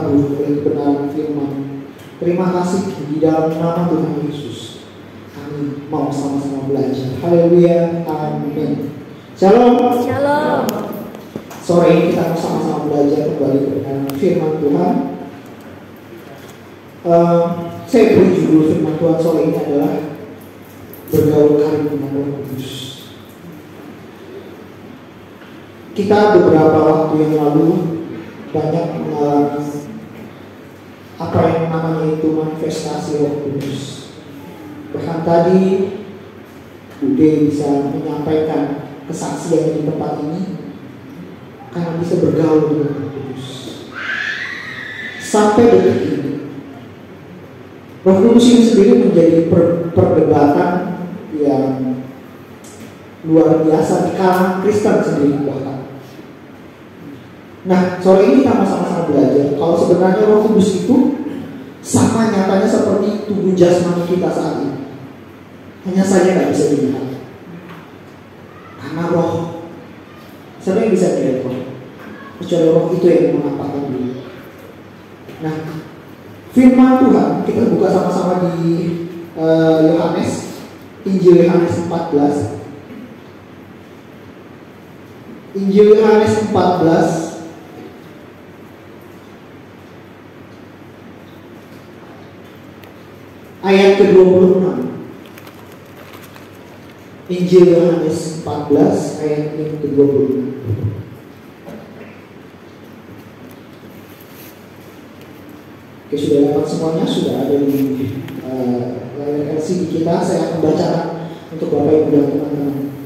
terhambur oleh kebenaran firman. Terima kasih di dalam nama Tuhan Yesus. Kami mau sama-sama belajar. Haleluya, amin. Shalom. Shalom. Sore ini kita sama-sama belajar kembali kebenaran firman Tuhan. Saya beri judul firman Tuhan sore ini adalah bergaul karib dengan Roh Kudus. Kita beberapa waktu yang lalu banyak mengalami apa yang namanya itu manifestasi Roh Kudus. Bahkan tadi Bude bisa menyampaikan kesaksian di tempat ini karena bisa bergaul dengan Roh Kudus. Sampai detik ini Roh Kudus ini sendiri menjadi perdebatan yang luar biasa di kalangan Kristen sendiri bahkan. Nah, sore ini kita sama-sama belajar kalau sebenarnya Roh Kudus itu sama nyatanya seperti tubuh jasmani kita saat ini. Hanya saja nggak bisa dilihat karena Roh. Siapa yang bisa dilihat Roh? Kecuali Roh itu yang menampakkan diri. Nah, firman Tuhan kita buka sama-sama di Yohanes, Injil Yohanes 14. Injil Yohanes 14 ayat ke-26. Injil Yohanes 14 ayat yang ke-26. Oke, sudah dapat semuanya, sudah ada di layar LCD kita. Saya akan bacakan untuk Bapak Ibu dan teman-teman.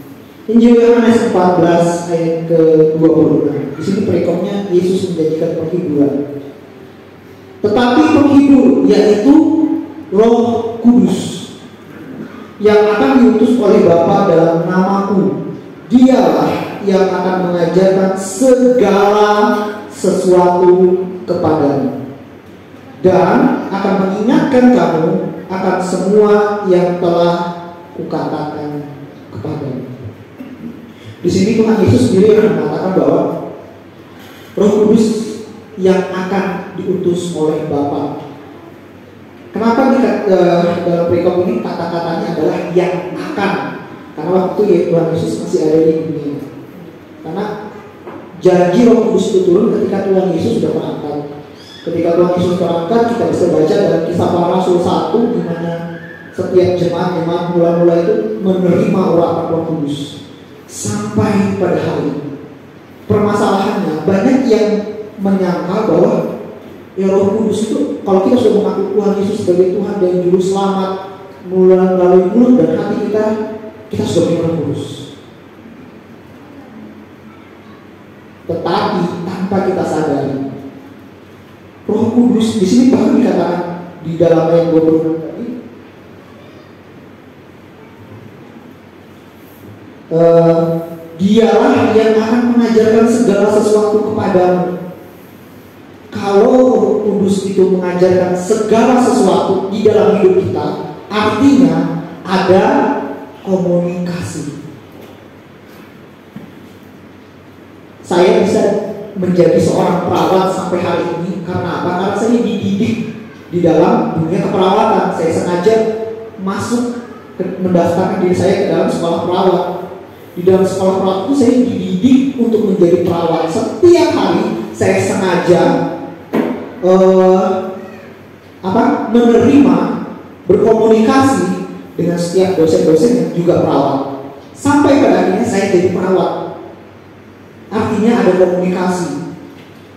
Injil Yohanes 14 ayat ke-26. Di sini perikopnya Yesus menjanjikan penghiburan. Tetapi penghibur yaitu Roh Kudus yang akan diutus oleh Bapa dalam namaku, Dialah yang akan mengajarkan segala sesuatu kepadamu dan akan mengingatkan kamu akan semua yang telah kukatakan kepadamu. Di sini Tuhan Yesus sendiri akan mengatakan bahwa Roh Kudus yang akan diutus oleh Bapa. Kenapa dalam perikop ini kata-katanya adalah yang akan? Karena waktu Tuhan Yesus masih ada di dunia. Karena janji Roh Kudus itu turun ketika Tuhan Yesus sudah berangkat. Ketika Tuhan Yesus berangkat, kita bisa baca dalam Kisah Para Rasul 1 di mana setiap jemaat mula-mula itu menerima urapan Roh Kudus sampai pada hari ini. Permasalahannya banyak yang menyangka bahwa ya Roh Kudus itu kalau kita sudah mengaku Tuhan Yesus sebagai Tuhan dan Juru Selamat melalui mulut dan hati kita sudah punya Roh Kudus. Tetapi tanpa kita sadari, Roh Kudus di sini bahkan dikatakan di dalam ayat 26 tadi, Dialah yang akan mengajarkan segala sesuatu kepadamu. Kalau Roh Kudus itu mengajarkan segala sesuatu di dalam hidup kita, artinya ada komunikasi. Saya bisa menjadi seorang perawat sampai hari ini karena apa? Karena saya dididik di dalam dunia keperawatan. Saya sengaja masuk mendaftarkan diri saya ke dalam sekolah perawat. Di dalam sekolah perawat itu saya dididik untuk menjadi perawat. Setiap hari saya sengaja menerima, berkomunikasi dengan setiap dosen-dosen yang juga perawat. Sampai pada akhirnya saya jadi perawat. Artinya ada komunikasi.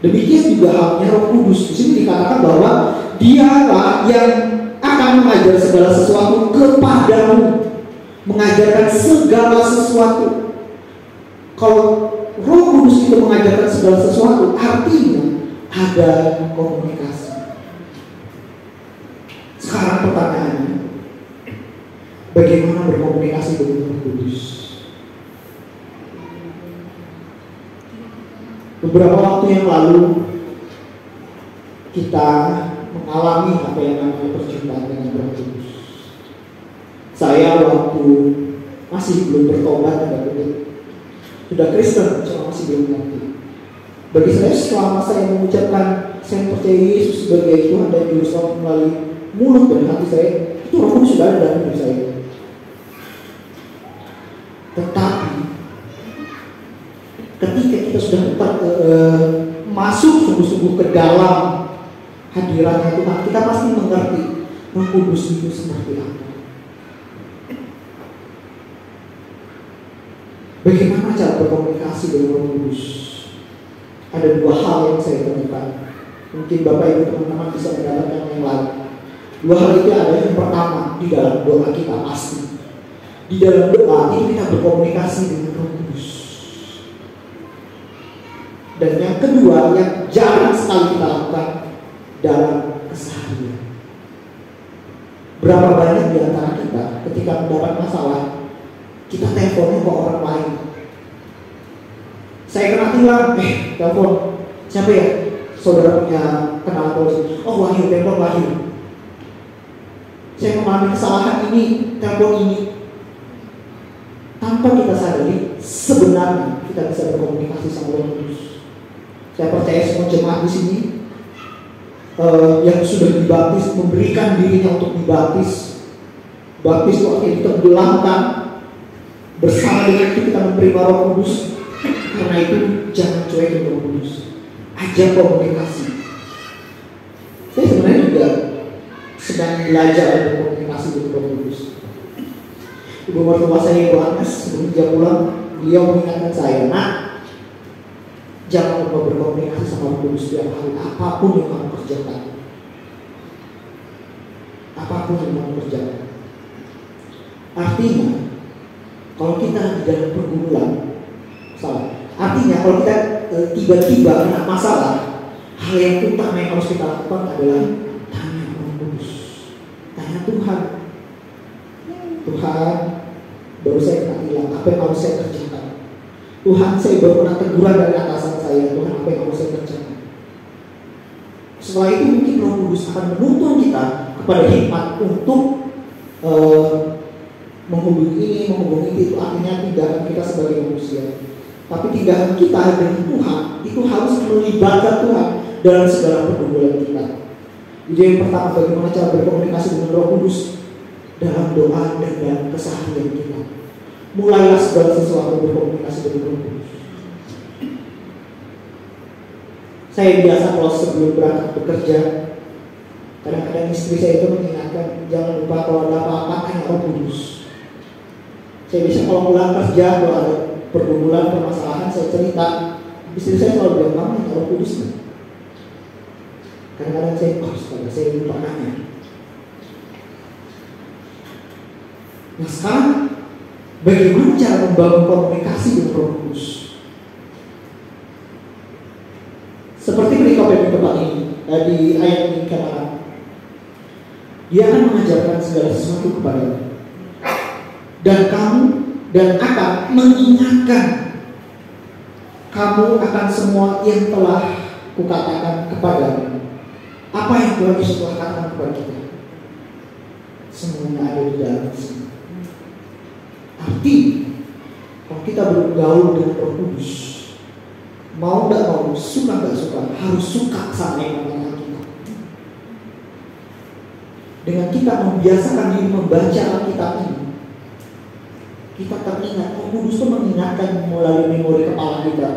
Demikian juga halnya Roh Kudus. Di sini dikatakan bahwa Dialah yang akan mengajar segala sesuatu kepadamu, mengajarkan segala sesuatu. Kalau Roh Kudus itu mengajarkan segala sesuatu, artinya ada komunikasi. Sekarang pertanyaannya, bagaimana berkomunikasi dengan Roh Kudus? Beberapa waktu yang lalu kita mengalami apa yang namanya perjumpaan dengan Roh Kudus. Saya waktu masih belum bertobat, sudah Kristen, cuma masih belum ngerti. Bagi saya, selama saya mengucapkan saya percaya Yesus sebagai Tuhan dan Juru Selamat melalui mulut dan hati saya, itu Roh Kudus sudah ada dalam hidup saya. Tetapi ketika kita sudah masuk sungguh-sungguh ke dalam hadiratnya Tuhan, kita pasti mengerti Roh Kudus itu seperti apa. Bagaimana cara berkomunikasi dengan Roh Kudus? Ada dua hal yang saya temukan. Mungkin Bapak Ibu teman-teman bisa mendapatkan yang lain. Dua hal itu ada. Yang pertama, di dalam doa kita pasti. Di dalam doa itu kita berkomunikasi dengan Roh Kudus. Dan yang kedua, yang jarang sekali kita lakukan dalam keseharian. Berapa banyak di antara kita ketika mendapat masalah, kita teleponnya ke orang lain. Saya kena tilang, telepon siapa ya? Saudara punya kenalan polisi. Oh, Wahyu, telepon Wahyu. Saya mengalami kesalahan ini, telepon ini. Tanpa kita sadari, sebenarnya kita bisa berkomunikasi sama Roh Kudus. Saya percaya semua jemaat di sini yang sudah dibaptis memberikan dirinya untuk dibaptis. Baptis itu artinya ditenggelamkan. Bersama dengan itu kita menerima Roh Kudus. Karena itu jangan cuekin Roh Kudus. Ajak komunikasi. Saya sebenarnya juga sedang belajar berkomunikasi dengan Roh Kudus. Ibu mertua saya, Ibu Agnes, sebelum dia pulang, beliau mengingatkan saya, nak, jangan lupa berkomunikasi sama Roh Kudus setiap hari. Apapun yang kamu kerjakan, apapun yang kamu kerjakan. Artinya, kalau kita di dalam pergumulan, artinya kalau kita tiba-tiba kena masalah, hal yang utama yang harus kita lakukan adalah tanya Roh Kudus, tanya Tuhan. Tuhan, baru saya kena hilang, apa yang harus saya kerjakan? Tuhan, saya baru kena teguran dari atasan saya. Tuhan, apa yang harus saya kerjakan? Setelah itu mungkin Roh Kudus akan menuntun kita kepada hikmat untuk menghubungi ini, menghubungi itu. Artinya tindakan kita sebagai manusia, tapi tindakan kita dengan Tuhan itu harus melibatkan Tuhan dalam segala pergumulan kita. Jadi yang pertama, bagaimana cara berkomunikasi dengan Roh Kudus? Dalam doa dan dalam keseharian kita. Mulailah segala sesuatu berkomunikasi dengan Roh Kudus. Saya biasa kalau sebelum berangkat bekerja, kadang-kadang istri saya itu mengingatkan, jangan lupa kalau ada apa-apa tanya Roh Kudus. Saya bisa kalau pulang kerja, kalau ada pergumulan, permasalahan, saya cerita, istri saya selalu bilang, kamu tanya Roh Kudus kan? Kadang-kadang saya lupa nanya. Nah sekarang, bagaimana cara membangun komunikasi dengan Roh Kudus? Seperti perikop yang tempat ini, di ayat ini katakan, dia akan mengajarkan segala sesuatu kepadamu, dan kamu dan akan mengingatkan kamu akan semua yang telah kukatakan kepadamu. Apa yang Tuhan Yesus telah katakan kepada kita? Semuanya ada di dalam sini. Arti, kalau kita bergaul dengan Roh Kudus, mau nggak mau, suka nggak suka, harus suka sama yang namanya kita. Dengan kita membiasakan diri membaca Alkitab ini, kita teringat. Roh Kudus itu mengingatkan melalui memori kepala kita.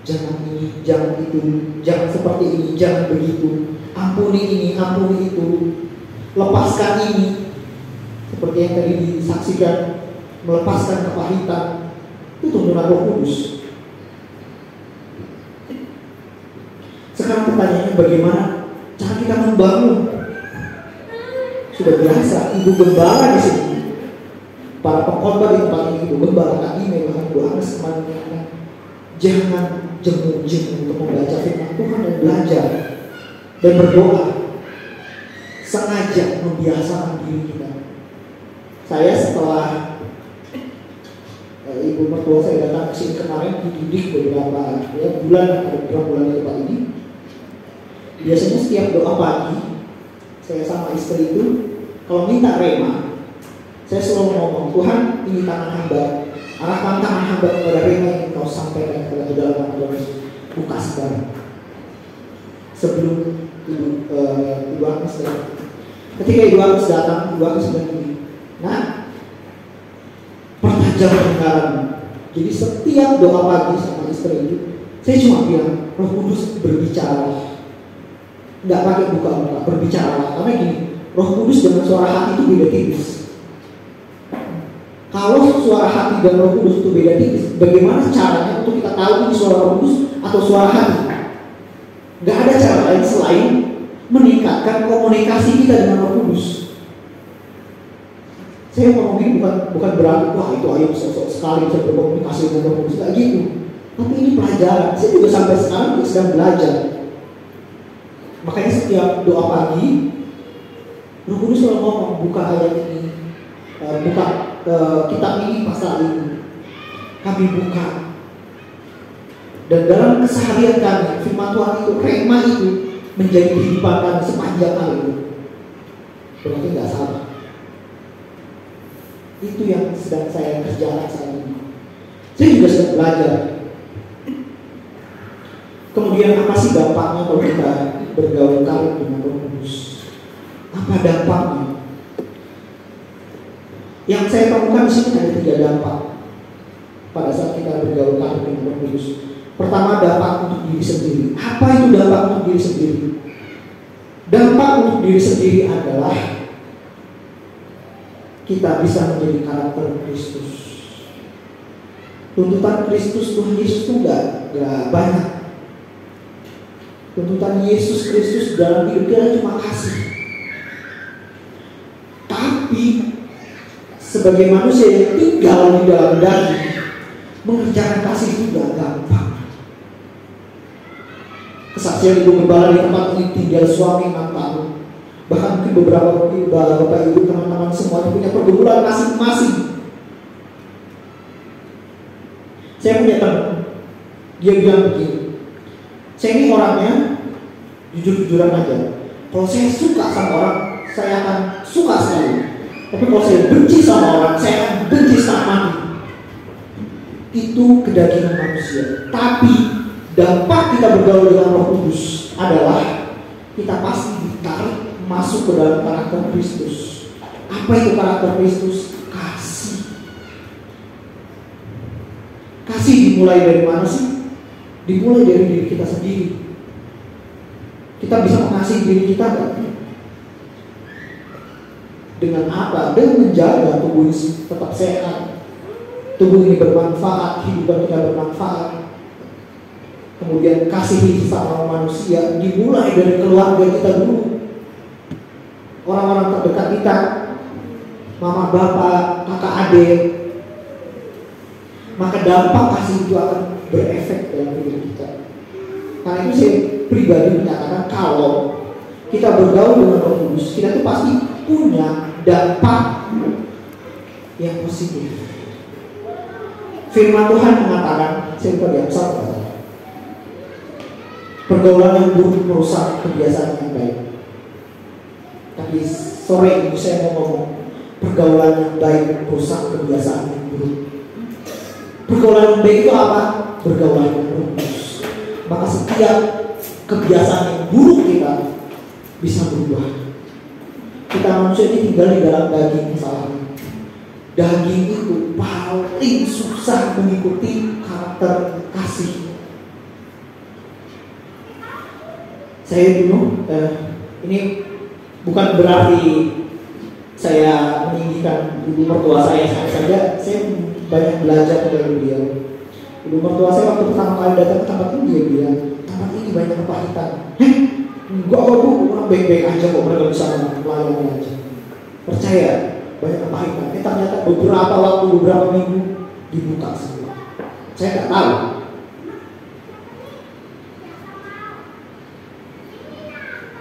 Jangan ini, jangan itu, jangan seperti ini, jangan begitu. Ampuni ini, ampuni itu. Lepaskan ini. Seperti yang tadi disaksikan, melepaskan kepahitan. Itu tuntunan Roh Kudus. Sekarang pertanyaannya, bagaimana cara kita membangun? Sudah biasa, Ibu Gembala di sini, para pengkhotbah di tempat ini, Ibu Gembala tadi memang doa kemarin, jangan jemu-jemu untuk membaca firman Tuhan dan belajar dan berdoa. Sengaja membiasakan diri kita. Saya setelah ibu mertua saya datang ke sini kemarin, dididik beberapa bulan, ada beberapa bulan di tempat ini. Biasanya setiap doa pagi, saya sama istri itu kalau minta rema, saya selalu ngomong, Tuhan, ini tangan hamba, arahkan tangan hamba kepada rema yang kau sampaikan kepada dalam nama Tuhan Yesus. buka sekarang sebelum Ibu Agnes datang. Ketika Ibu Agnes datang, Ibu Agnes bilang gini, nah, pertajam pendengaran. Jadi setiap doa pagi sama istri itu, saya cuma bilang, Roh Kudus berbicara. Nggak pakai buka-buka, berbicara. Karena gini, Roh Kudus dengan suara hati itu beda tipis. Kalau suara hati dan Roh Kudus itu beda tipis, bagaimana caranya untuk kita tahu ini suara Roh Kudus atau suara hati? Nggak ada cara lain selain meningkatkan komunikasi kita dengan Roh Kudus. Saya ngomong ini bukan berarti wah itu ayo sok sekali bisa berkomunikasi dengan Roh Kudus, nggak gitu. Tapi ini pelajaran. Saya juga sampai sekarang juga sedang belajar. Makanya setiap doa pagi, Roh Kudus selalu ngomong buka ayat ini, buka kitab ini, pasal ini. Kami buka. Dan dalam keseharian kami, firman Tuhan itu, rema itu menjadi kehidupan kami sepanjang hari itu. Berarti nggak salah. Itu yang sedang saya kerjakan saat ini. Saya juga sedang belajar. Kemudian apa sih dampaknya kalau kita bergaul karib dengan Roh Kudus? Apa dampaknya? Yang saya temukan di sini ada 3 dampak pada saat kita bergaul karib dengan Roh Kudus. Pertama, dampak untuk diri sendiri. Apa itu dampak untuk diri sendiri? Dampak untuk diri sendiri adalah kita bisa menjadi karakter Kristus. Tuntutan Kristus, Tuhan Yesus itu gak banyak. Tuntutan Yesus Kristus dalam hidup kita cuma kasih. Tapi sebagai manusia yang tinggal di dalam daging, mengerjakan kasih itu gak gampang. Kesaksian Ibu Gembala di tempat ini tinggal suami 6 tahun. Bahkan mungkin beberapa bapak ibu teman-teman semuanya punya pergumulan masing-masing. Saya punya teman, dia bilang begini, saya ini orangnya jujur-jujuran aja. Kalau saya suka sama orang, saya akan suka sekali. Tapi kalau saya benci sama orang, saya akan benci setengah mati. Itu kedagingan manusia. Tapi dampak kita bergaul dengan Roh Kudus adalah kita pasti ditarik masuk ke dalam karakter Kristus. Apa itu karakter Kristus? Kasih. Kasih dimulai dari mana sih? Dimulai dari diri kita sendiri. Kita bisa mengasihi diri kita kan? Dengan apa? Dengan menjaga tubuh ini tetap sehat, tubuh ini bermanfaat, hidup kita bermanfaat. Kemudian kasihi sesama manusia dimulai dari keluarga kita dulu. Orang-orang terdekat kita, mama, bapak, kakak, adik. Maka dampak kasih itu akan berefek dalam hidup kita. Karena itu saya pribadi menyatakan kalau kita bergaul dengan Roh Kudus, kita tuh pasti punya dampak yang positif. Firman Tuhan mengatakan, saya lupa di Amsal, pergaulan yang buruk merusak kebiasaan yang baik. Tapi sore ini saya mau ngomong pergaulan yang baik merusak kebiasaan yang buruk. Pergaulan yang baik itu apa? Pergaulan yang buruk. Maka setiap kebiasaan yang buruk kita bisa berubah. Kita manusia ini tinggal di dalam daging kesalahan. Daging itu paling susah mengikuti karakter kasih. Saya dulu ini bukan berarti saya meninggikan ibu mertua saya saja. Saya banyak belajar dari beliau. Ibu mertua saya waktu pertama kali datang ke tempat ini, dia bilang, tempat ini banyak kepahitan. Enggak kok bu, orang baik-baik aja kok, mereka bisa melayani aja. Percaya, banyak kepahitan. Ternyata beberapa minggu dibuka semua. Saya nggak tahu.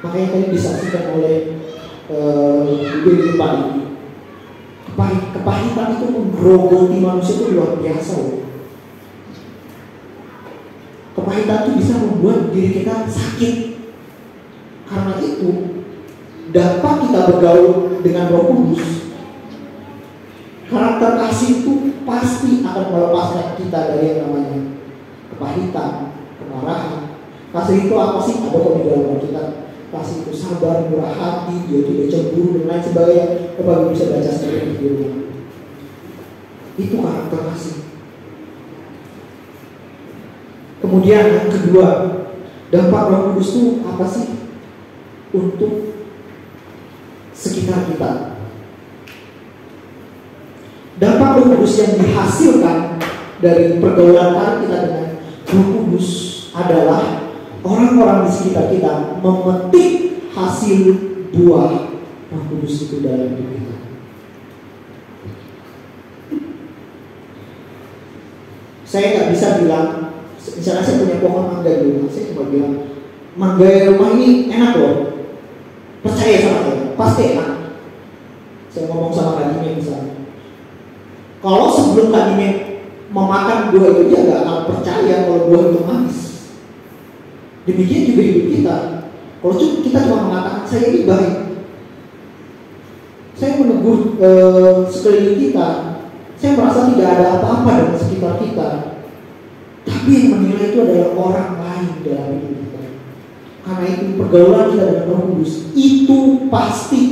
Makanya tadi disaksikan oleh ibu di depan ini. Kepahitan itu menggerogoti manusia itu luar biasa loh. Kepahitan itu bisa membuat diri kita sakit. Karena itu dampak kita bergaul dengan Roh Kudus, karakter kasih itu pasti akan melepaskan kita dari yang namanya kepahitan, kemarahan. Kasih itu apa sih? Ada kok di dalam kita. Kasih itu sabar, murah hati, dia tidak cemburu dan lain sebagainya. Bapak bisa baca sendiri di rumah. Itu karakter kasih. Kemudian yang kedua, dampak Roh Kudus itu apa sih untuk sekitar kita? Dampak Roh Kudus yang dihasilkan dari pergaulan kita dengan Roh Kudus adalah orang-orang di sekitar kita memetik hasil buah Roh Kudus itu dalam hidup kita. Saya nggak bisa bilang, misalnya saya punya pohon mangga di rumah, saya cuma bilang mangga di rumah ini enak loh, percaya sama saya, pasti enak. Saya ngomong sama kadinya misalnya, kalau sebelum kadinya memakan buah itu dia nggak akan percaya kalau buah itu manis. Demikian juga hidup kita. Kalau kita cuma mengatakan saya ini baik, saya menegur sekeliling kita, saya merasa tidak ada apa-apa dengan sekitar kita, tapi yang menilai itu adalah orang lain dalam hidup kita. Karena itu pergaulan kita dengan Roh Kudus itu pasti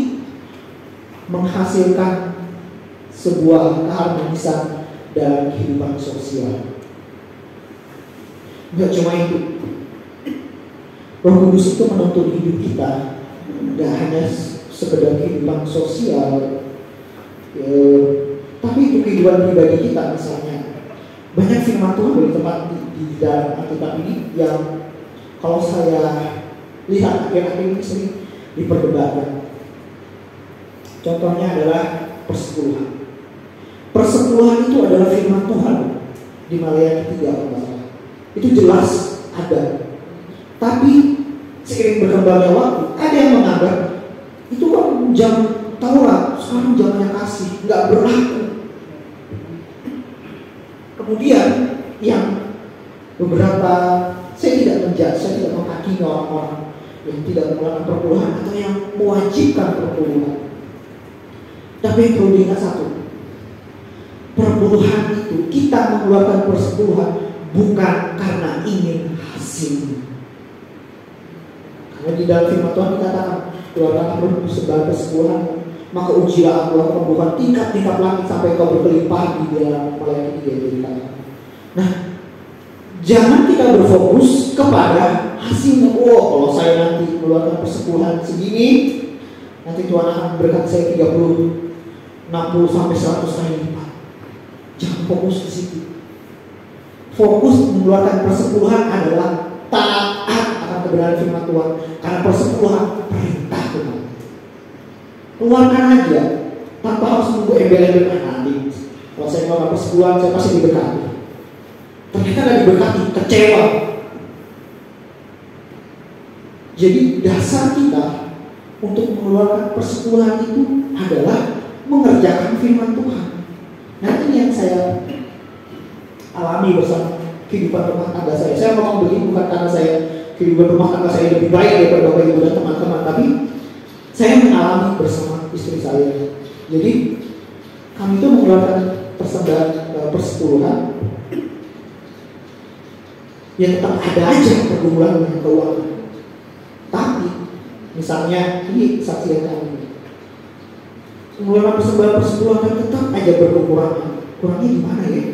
menghasilkan sebuah keharmonisan dalam kehidupan sosial. Tidak cuma itu, Roh Kudus itu menuntun hidup kita, tidak hanya sekedar kehidupan sosial, tapi itu kehidupan pribadi kita. Misalnya banyak firman Tuhan dari tempat di dalam Alkitab ini yang kalau saya lihat akhir-akhir ini sering diperdebatkan. Contohnya adalah persepuluhan. Persepuluhan itu adalah firman Tuhan di Maleakhi 3. Itu jelas ada. Tapi seiring berkembangnya waktu, ada yang menganggap itu kan zaman Taurat, sekarang zamannya kasih, nggak berlaku. Kemudian yang beberapa, saya tidak menghakimi orang-orang yang tidak melakukan perpuluhan atau yang mewajibkan perpuluhan. Tapi yang perlu diingat satu, perpuluhan itu kita mengeluarkan persepuluhan bukan karena ingin hasil. Karena di dalam firman Tuhan dikatakan, keluarkan sebagai persepuluhan, maka ujilah aku akan bukan tingkat-tingkat langit sampai kau berkelimpahan di dalam Maleakhi 3. Nah, jangan kita berfokus kepada hasilnya. Oh, kalau saya nanti mengeluarkan persepuluhan segini, nanti Tuhan akan berkati saya 30, 60 sampai 100 kali lipat. Jangan fokus di situ. Fokus mengeluarkan persepuluhan adalah taat akan kebenaran firman Tuhan, karena persepuluhan perintah Tuhan. Keluarkan aja tanpa harus menunggu embel-embel nanti. Kalau saya mengeluarkan persepuluhan, saya pasti diberkati. Ternyata nggak diberkati, kecewa. Jadi dasar kita untuk mengeluarkan persepuluhan itu adalah mengerjakan firman Tuhan. Nah, ini yang saya alami bersama kehidupan rumah tangga saya. Saya ngomong begini bukan karena saya kehidupan rumah tangga saya lebih baik daripada Bapak Ibu dan teman-teman, tapi saya mengalami bersama istri saya. Jadi kami itu mengeluarkan persembahan persepuluhan, ya tetap ada aja pergumulan dengan keuangan. Tapi misalnya ini saksian kami, mengeluarkan persembahan persepuluhan kan tetap aja berkekurangan. Kurangnya di mana ya?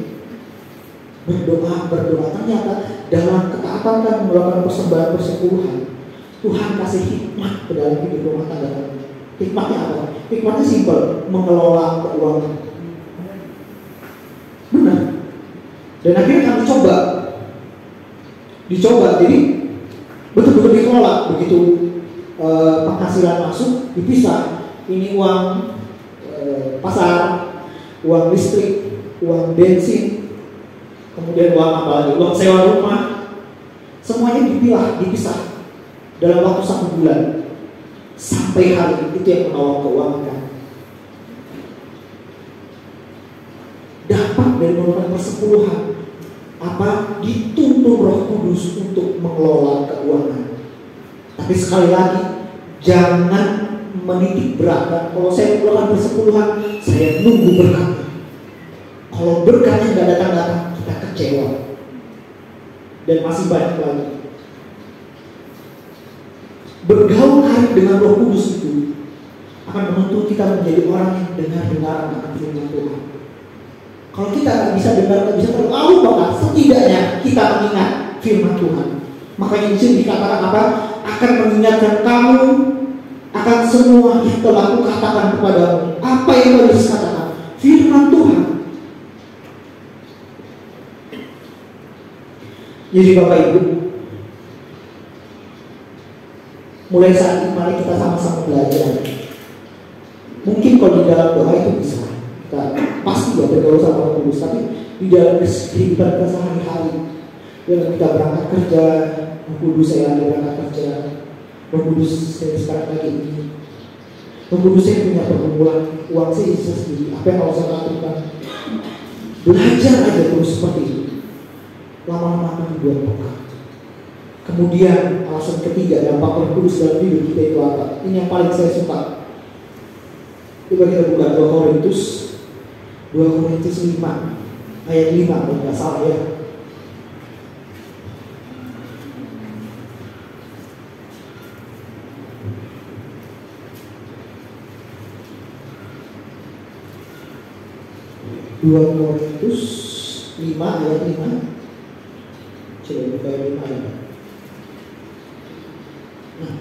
Berdoa ternyata dalam ketaatan dan mengeluarkan persembahan persepuluhan, Tuhan kasih hikmat ke dalam hidup rumah tangga kami. Hikmatnya apa? Hikmatnya simpel, mengelola keuangan. Benar. Dan akhirnya kami dicoba, jadi betul-betul dikelola. Begitu penghasilan masuk dipisah. Ini uang pasar, uang listrik, uang bensin, kemudian uang apa lagi? Uang sewa rumah. Semuanya dipisah dalam waktu 1 bulan. Sampai hari itu yang menolong keuangan. Dampak dari mengeluarkan persepuluhan apa? Dituntun Roh Kudus untuk mengelola keuangan. Tapi sekali lagi, jangan menitik beratkan. Kalau saya mengeluarkan persepuluhan, saya nunggu berkat. Kalau berkatnya nggak datang-datang, kita kecewa. dan masih banyak lagi. Bergaul karib dengan Roh Kudus itu akan menuntut kita menjadi orang yang dengar-dengar akan firman Tuhan. Kalau kita nggak bisa dengar, nggak bisa tahu, maka setidaknya kita mengingat firman Tuhan. Makanya di sini dikatakan apa? Akan mengingatkan kamu akan semua yang telah kukatakan kepadamu. Apa yang harus katakan? Firman Tuhan. Jadi Bapak Ibu, mulai saat ini mari kita sama-sama belajar. Mungkin kalau di dalam doa itu bisa, kita pasti ya berdoa sama Roh Kudus, tapi di dalam kehidupan kita sehari-hari, dalam kita berangkat kerja, Roh Kudus saya berangkat kerja, Roh Kudus saya sekarang lagi ini, Roh Kudus saya punya pergumulan, uang saya sendiri, apa yang harus saya lakukan? Belajar aja terus seperti itu. Lama-lama akan dibuat peka. Kemudian alasan ketiga, dampak Roh Kudus dalam hidup kita itu apa? Ini yang paling saya suka. Coba kita buka 2 Korintus 5 ayat 5 kalau nggak salah ya. Dua Korintus 5 ayat 5. Coba buka ayat 5 ya. Nah,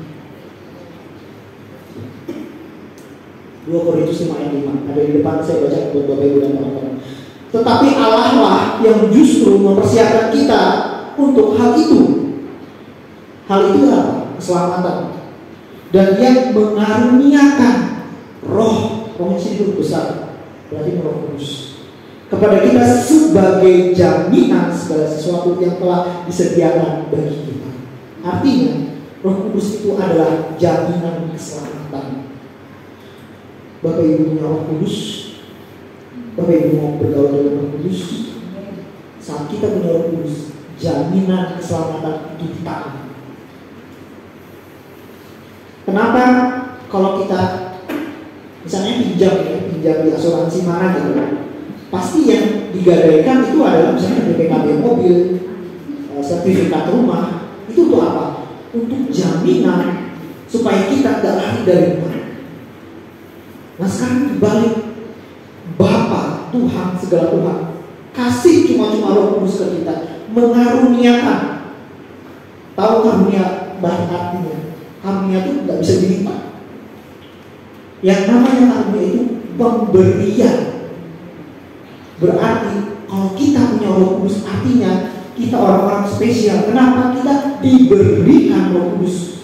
2 Korintus 5 ayat 5 ada di depan, saya baca buat Bapak Ibu dan teman-teman. Tetapi Allah lah yang justru mempersiapkan kita untuk hal itu. Hal itu apa? Keselamatan. Dan yang mengaruniakan roh itu besar, berarti Roh Kudus kepada kita sebagai jaminan segala sesuatu yang telah disediakan bagi kita. Artinya Roh Kudus itu adalah jaminan keselamatan. Bapak Ibu punya Roh Kudus, Bapak Ibu mau bergaul dengan Roh Kudus. Saat kita punya Roh Kudus, jaminan keselamatan itu kita. Kenapa kalau kita misalnya pinjam di asuransi mana gitu, pasti yang digadaikan itu adalah misalnya BPKB mobil, sertifikat rumah. Itu untuk apa? Untuk jaminan supaya kita tidak lari dari rumah. Nah sekarang dibalik, Bapa Tuhan segala Tuhan kasih cuma Roh Kudus ke kita, mengaruniakan. Tahu karunia banyak artinya? Karunia itu tidak bisa dilipat. Yang namanya karunia itu pemberian. Berarti kalau kita punya Roh Kudus, artinya kita orang-orang spesial. Kenapa? Kita diberikan Roh Kudus.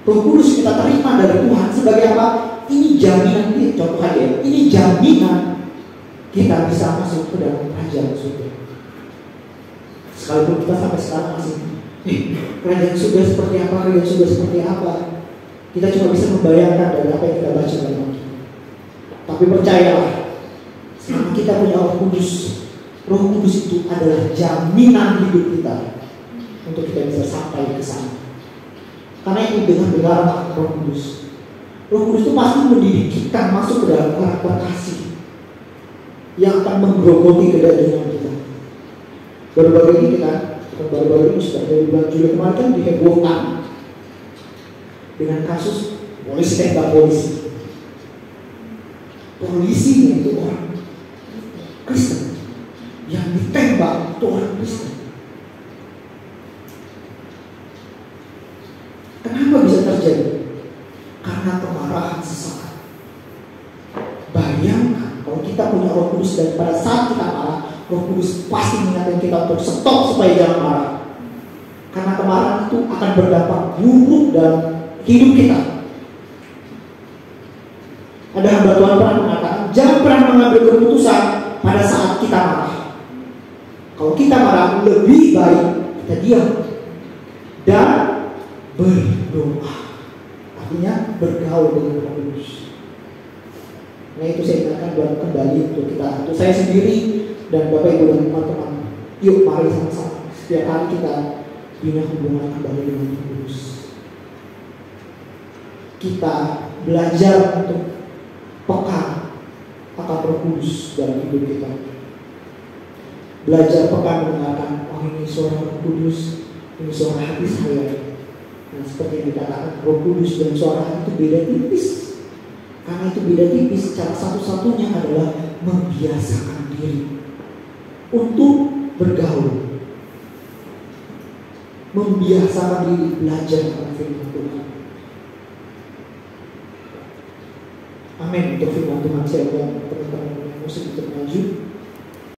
Roh Kudus kita terima dari Tuhan sebagai apa? Ini jaminan, ini contoh aja. Ini jaminan kita bisa masuk ke dalam kerajaan surga. Sekalipun kita sampai sekarang masih kerajaan surga seperti apa, kerajaan surga seperti apa, kita cuma bisa membayangkan dari apa yang kita baca dalam Alkitab. Tapi percayalah, selama kita punya Roh Kudus, Roh Kudus itu adalah jaminan hidup kita untuk kita bisa sampai ke sana. Karena itu dengan benar Roh Kudus. Roh Kudus itu pasti mendidik kita masuk ke dalam karakter kasih yang akan menggerogoti kedadian kita. Baru-baru ini sudah dari bulan Juli kemarin kan dihebohkan dengan kasus polisi tembak polisi. Polisinya itu orang Kristen, yang ditembak itu orang Kristen. Kenapa bisa terjadi? Karena kemarahan sesaat. Bayangkan kalau kita punya Roh Kudus dan pada saat kita marah, Roh Kudus pasti mengingatkan kita untuk stop supaya jangan marah. Karena kemarahan itu akan berdampak buruk dalam hidup kita. Ada hamba Tuhan pernah mengatakan, jangan pernah mengambil keputusan pada saat kita marah. Kalau kita marah, lebih baik kita diam dan berdoa. Artinya bergaul dengan Roh Kudus. Nah itu saya ingatkan buat kembali untuk kita, untuk saya sendiri dan Bapak Ibu dan teman-teman. Yuk mari sama-sama setiap hari kita bina hubungan kembali dengan Roh Kudus. Kita belajar untuk peka akan Roh Kudus dalam hidup kita. Belajar peka mendengarkan oh ini suara Roh Kudus, ini suara hati saya. Nah, seperti yang dikatakan, Roh Kudus dan suara hati itu beda tipis. Karena itu beda tipis, cara satu-satunya adalah membiasakan diri untuk bergaul, membiasakan diri belajar tentang firman Tuhan. Amin. Untuk firman Tuhan, saya undang teman-teman yang musik untuk maju.